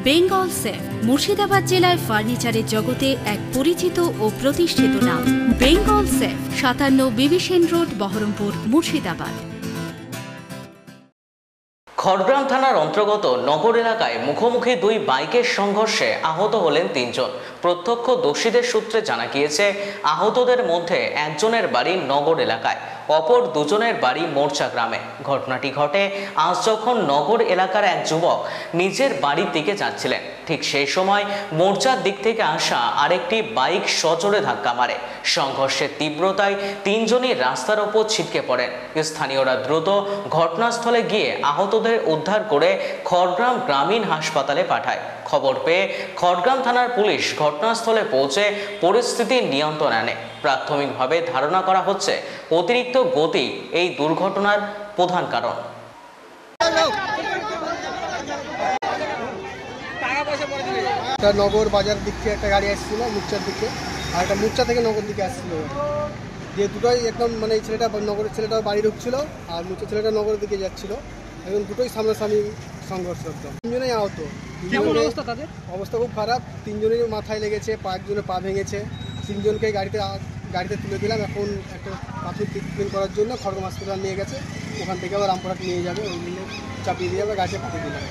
Bengal safe Murshidabad জেলায় ফার্নিচারের জগতে এক পরিচিত ও প্রতিষ্ঠিত নাম। বেঙ্গল সেফ 57 বিবি সেন রোড, বহরমপুর, মুর্শিদাবাদ। খড়গ্রাম থানার অন্তর্গত নগর এলাকায় মুখোমুখি দুই বাইকের সংঘর্ষে আহত হলেন 3 জন। প্রত্যক্ষদর্শীদের সূত্রে জানা গিয়েছে, আহতদের মধ্যে একজনের বাড়ি নগর এলাকায়, অপর দুজনের বাড়ি মোর্চা গ্রামে। ঘটনাটি ঘটে আজ যখন নগর এলাকার এক যুবক নিজের বাড়ির দিকে যাচ্ছিলেন, ঠিক সেই সময় মোর্চার দিক থেকে আসা আরেকটি বাইক সজোরে ধাক্কা মারে। সংঘর্ষের তীব্রতায় 3 জনই রাস্তার ওপর ছিটকে পড়েন। স্থানীয়রা দ্রুত ঘটনাস্থলে গিয়ে আহতদের উদ্ধার করে খড়গ্রাম গ্রামীণ হাসপাতালে পাঠায়। খবর পেয়ে খড়গ্রাম থানার পুলিশ ঘটনাস্থলে পৌঁছে পরিস্থিতি নিয়ন্ত্রণে আনে। প্রাথমিকভাবে ধারণা করা হচ্ছে অতিরিক্ত গতি এই দুর্ঘটনার প্রধান কারণ। নগর বাজার দিক থেকে একটা গাড়ি আসছিল মুর্চার দিকে, আর একটা মুর্চা থেকে নগর দিকে আসছিল। যে দুটোই একদম মানে এই ছেলেটা নগরের ছেলেটা বাড়ি ঢুকছিল আর মুর্চা ছেলেটা নগরের দিকে যাচ্ছিল। এখন দুটোই সামনাসামনি সংঘর্ষ। একদম 3 জনেই আহত। অবস্থা খুব খারাপ। 3 জনেরই মাথায় লেগেছে, একজনের পা ভেঙেছে। 3 জনকে গাড়িতে তুলে দিলাম। এখন একটা প্রাথমিক ট্রিটমেন্ট করার জন্য খড়গ্রাম হাসপাতাল নিয়ে গেছে। ওখান থেকে আবার রামপুরহাট নিয়ে যাবে, ওই জন্য চাপিয়ে দিয়ে আবার গাড়িতে পাঠিয়ে দিলাম।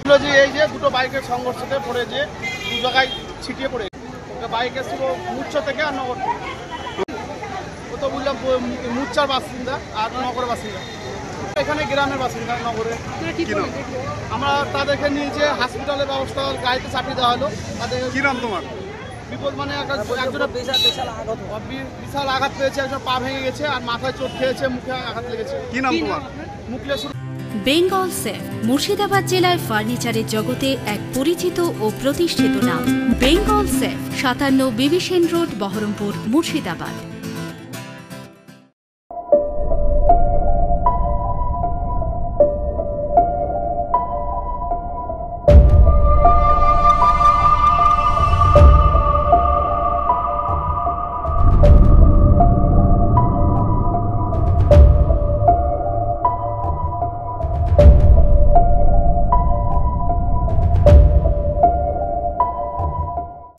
এই যে দুটো বাইকের সংঘর্ষতে পড়ে যে দু জায়গায় ছিটিয়ে পড়ে, বাইক এসেছিল মুর্চা থেকে আর নগর থেকে। ও তো বুঝলাম মুর্চার বাসিন্দা আর নগরের বাসিন্দা, এখানে গ্রামের বাসিন্দা নগরে। আমরা তাদেরকে নিয়ে যে হসপিটালের ব্যবস্থা গাড়িতে চাপিয়ে দেওয়া হলো। তাদের কি নাম তোমার? বিপদ মানে একজনের বিশাল আঘাত পেয়েছে, একজন পা ভেঙে গেছে আর মাথায় চোট খেয়েছে, মুখে আঘাত লেগেছে। কি নাম তোমার? মুখলেশ্বর। বেঙ্গল সেফ মুর্শিদাবাদ জেলায় ফার্নিচারের জগতে এক পরিচিত ও প্রতিষ্ঠিত নাম। বেঙ্গল সেফ 57 বিবি সেন রোড, বহরমপুর, মুর্শিদাবাদ।